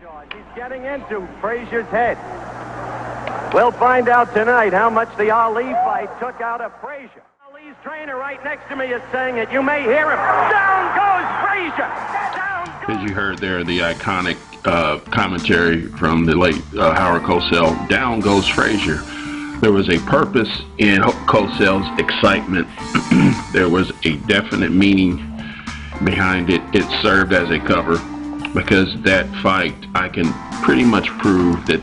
He's getting into Frazier's head. We'll find out tonight how much the Ali fight took out of Frazier. Ali's trainer right next to me is saying it. You may hear him. Down goes Frazier. Down goes... As you heard there, the iconic commentary from the late Howard Cosell, down goes Frazier. There was a purpose in Cosell's excitement. There was a definite meaning behind it. It served as a cover because that fight, I can pretty much prove that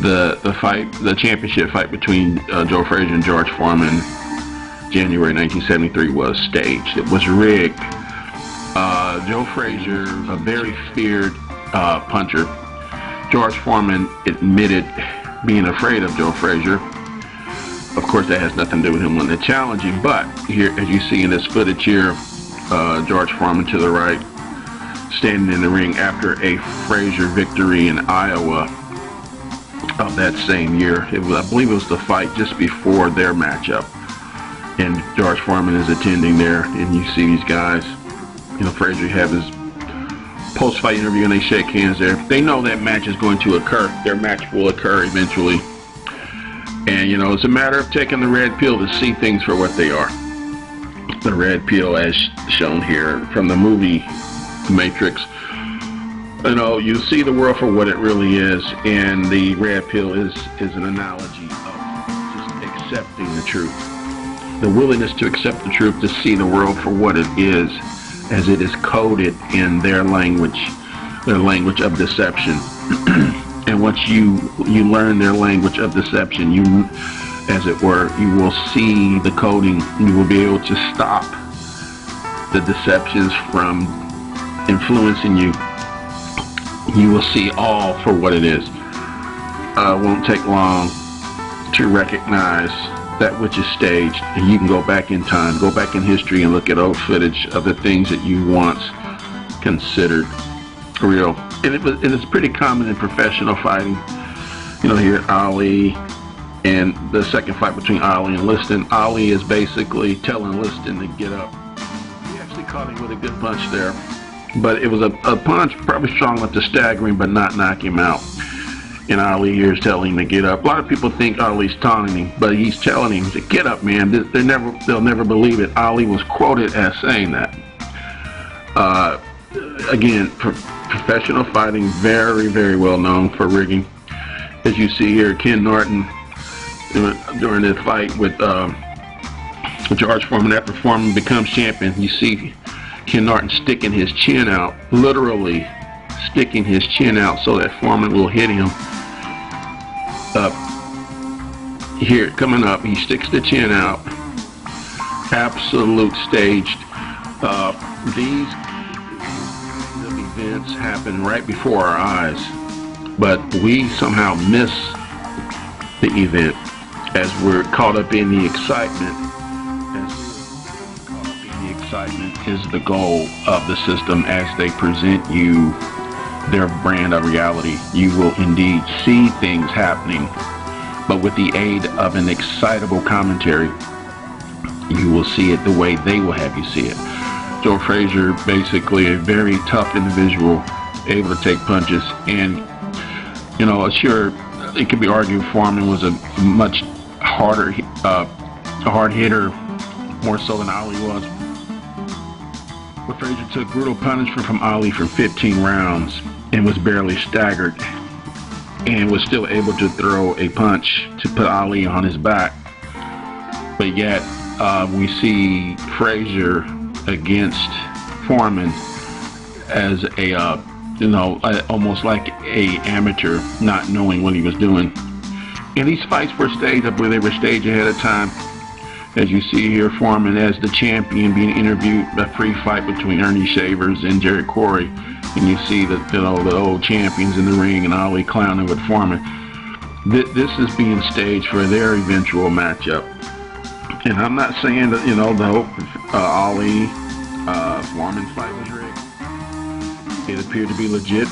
the championship fight between Joe Frazier and George Foreman, January 1973, was staged. It was rigged. Joe Frazier, a very feared puncher. George Foreman admitted being afraid of Joe Frazier. Of course, that has nothing to do with him winning the challenging, but here, as you see in this footage here, George Foreman to the right, standing in the ring after a Frazier victory in Iowa of that same year. I believe it was the fight just before their matchup, and George Foreman is attending there, and you see these guys, Frazier have his post-fight interview and they shake hands there. They know that match is going to occur. Their match will occur eventually. And, it's a matter of taking the red pill to see things for what they are. The red pill, as shown here from the movie Matrix, you see the world for what it really is, and the red pill is an analogy of just accepting the truth. The willingness to accept the truth, to see the world for what it is, as it is coded in their language of deception. And once you learn their language of deception, you, as it were, you will see the coding. You will be able to stop the deceptions from influencing you. You will see all for what it is. It won't take long to recognize that which is staged, and you can go back in time, go back in history and look at old footage of the things that you once considered real. And it's pretty common in professional fighting. Here Ali and the second fight between Ali and Liston. Ali is basically telling Liston to get up. He actually caught him with a good punch there, but it was a punch probably strong enough to stagger him but not knock him out. And Ali here is telling him to get up. A lot of people think Ali's taunting him, but he's telling him to get up, man. They'll never believe it. Ali was quoted as saying that. Again, professional fighting, very, very well known for rigging. As you see here, Ken Norton, during this fight with George Foreman, after Foreman becomes champion, you see Ken Norton sticking his chin out, literally sticking his chin out so that Foreman will hit him. Here, coming up, he sticks the chin out. Absolute staged. These events happen right before our eyes, but we somehow miss the event as we're caught up in the excitement. Excitement is the goal of the system as they present you their brand of reality. You will indeed see things happening, but with the aid of an excitable commentary, you will see it the way they will have you see it. Joe Frazier, basically a very tough individual, able to take punches, and sure, it could be argued Foreman was a much harder, hard hitter, more so than Ali was. But Frazier took brutal punishment from Ali for 15 rounds and was barely staggered and was still able to throw a punch to put Ali on his back. But yet, we see Frazier against Foreman as a, almost like a amateur, not knowing what he was doing. And these fights were staged, I believe they were staged ahead of time. As you see here, Foreman as the champion being interviewed, a free fight between Ernie Shavers and Jerry Corey. And you see the old champions in the ring and Ali clowning with Foreman. This is being staged for their eventual matchup. And I'm not saying that, the Ali Foreman fight was rigged. It appeared to be legit.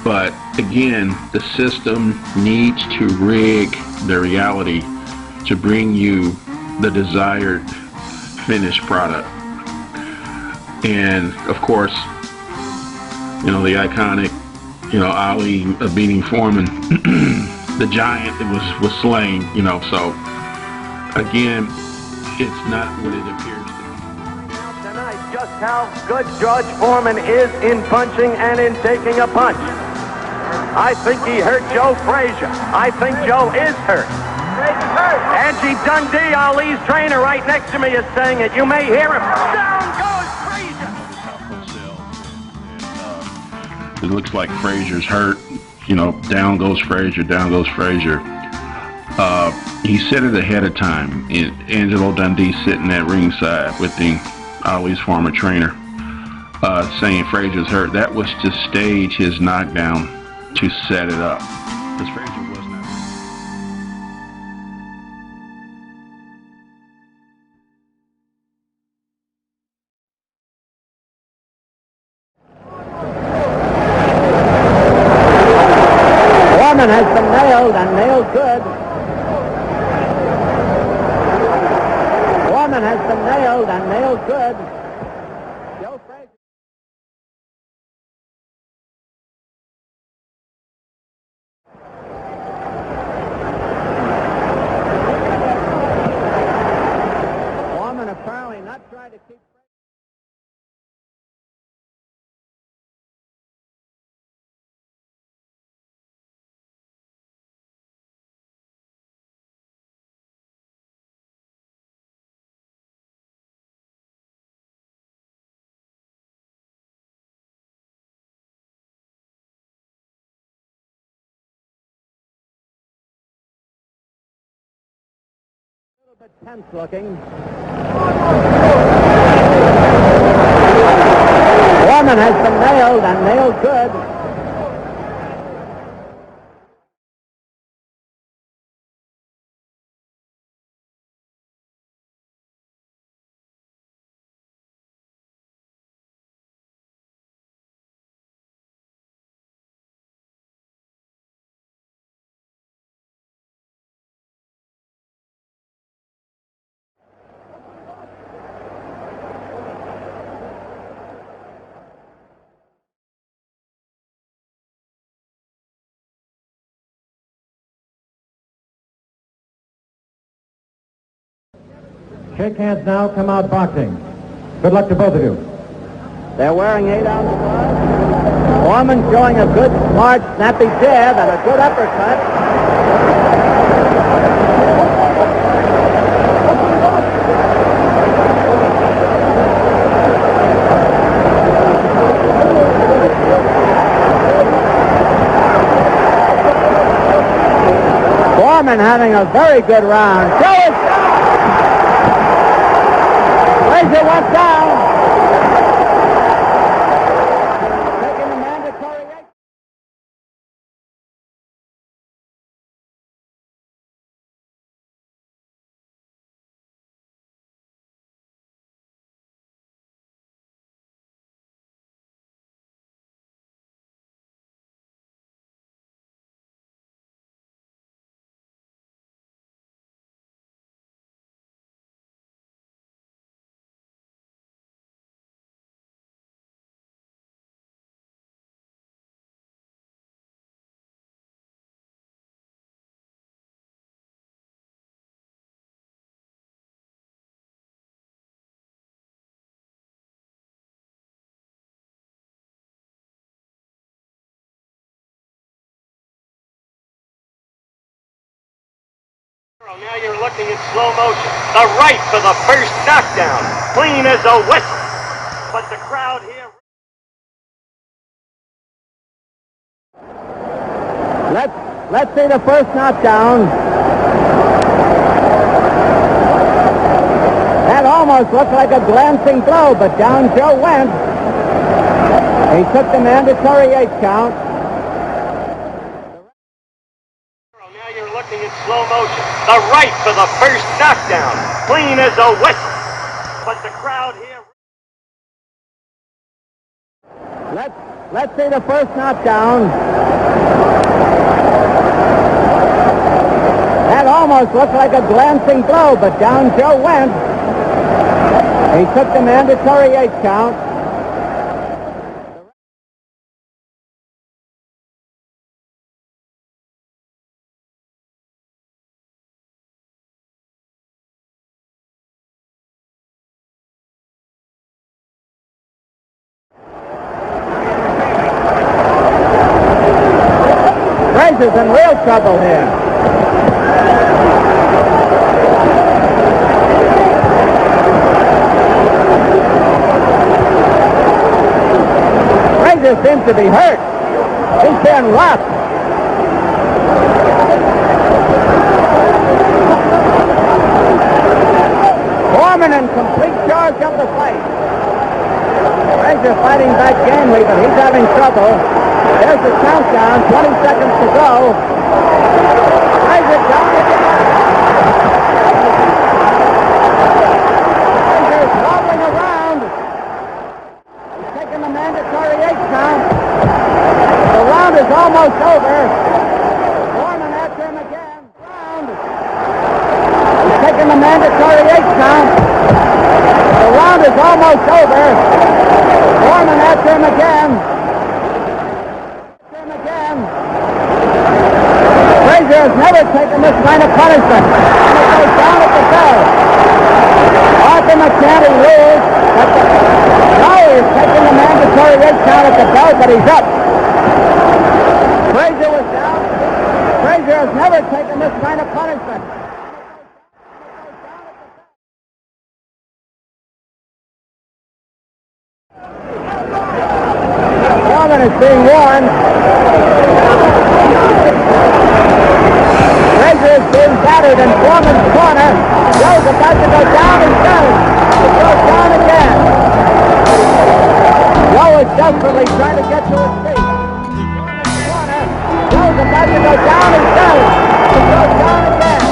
But again, the system needs to rig the reality to bring you the desired finished product. And of course, the iconic Ali beating Foreman, the giant that was slain, so again, it's not what it appears to be. Tonight, just how good George Foreman is in punching and in taking a punch. I think he hurt Joe Frazier. I think Joe is hurt. Angie Dundee, Ali's trainer, right next to me is saying it. You may hear him. Down goes Frazier. It looks like Frazier's hurt. Down goes Frazier, down goes Frazier. He said it ahead of time. Angelo Dundee sitting at ringside with Ali's former trainer, saying Frazier's hurt. That was to stage his knockdown, to set it up, because Frazier was not. Foreman has been nailed, and nailed good. Foreman has been nailed, and nailed good. Joe Frazier. Foreman apparently not trying to keep. A little bit tense looking. Foreman has been nailed, and nailed good. Shake hands now, come out boxing. Good luck to both of you. They're wearing 8-ounce gloves. Foreman showing a good, smart, snappy jab and a good uppercut. Foreman having a very good round. Frazier went down. Taking the mandatory 8. Now you're looking at slow motion. The right for the first knockdown. Clean as a whistle. But the crowd here... Let's see the first knockdown. That almost looked like a glancing blow, but down Joe went. He took the mandatory 8 count. Now you're looking at slow motion. The right for the first knockdown. Clean as a whistle. But the crowd here... Let's see the first knockdown. That almost looked like a glancing blow, but down Joe went. He took the mandatory 8 count. Frazier's in real trouble here. Frazier seems to be hurt. He's being rocked. Foreman in complete charge of the fight. Frazier fighting back gamely, but he's having trouble. There's the countdown, 20 seconds to go. Frazier down again. Frazier is wobbling around. He's taking the mandatory 8 count. The round is almost over. Foreman after him again. Round. He's taking the mandatory 8 count. The round is almost over. Foreman after him again. Frazier has never taken this kind of punishment. And it goes down at the bell. Arthur McDaniel rules that now he's taking the mandatory 8 count at the bell, but he's up. Frazier was down. Frazier has never taken this kind of punishment. Foreman is being warned. Frazier is being battered in Foreman's corner. Joe's about to go down and down. It goes down again. Joe is desperately trying to get to his feet. Foreman's corner. Joe's about to go down and down. It goes down again.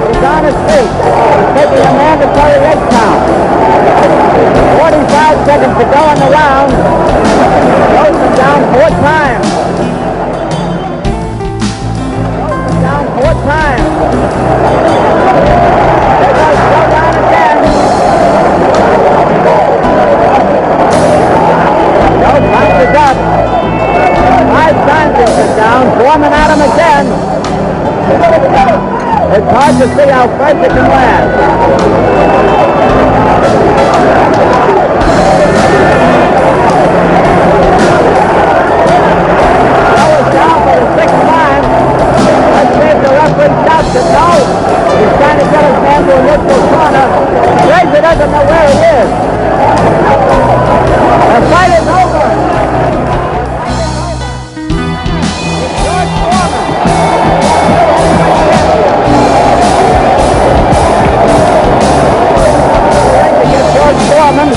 He's on his feet. He's taking a mandatory 8 count. 45 seconds to go in the round. Joe's been down 4 times. Down 4 times. There goes Joe down again. Joe bounces up. 5 times he's been down. Foreman at him again. It's hard to see how Frazier can last. Joe is down for the 6th time. Let's see if the referee stops it. No. He's trying to get his man to a neutral corner. Frazier doesn't know where he is. The fight is over. It's George Foreman. Trying to get George Foreman.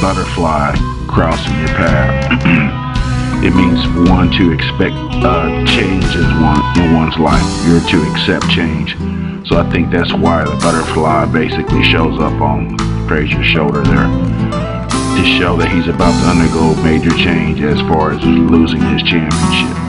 Butterfly crossing your path. It means one to expect change in one's life. You're to accept change. So I think that's why the butterfly basically shows up on Frazier's shoulder there to show that he's about to undergo major change as far as losing his championship.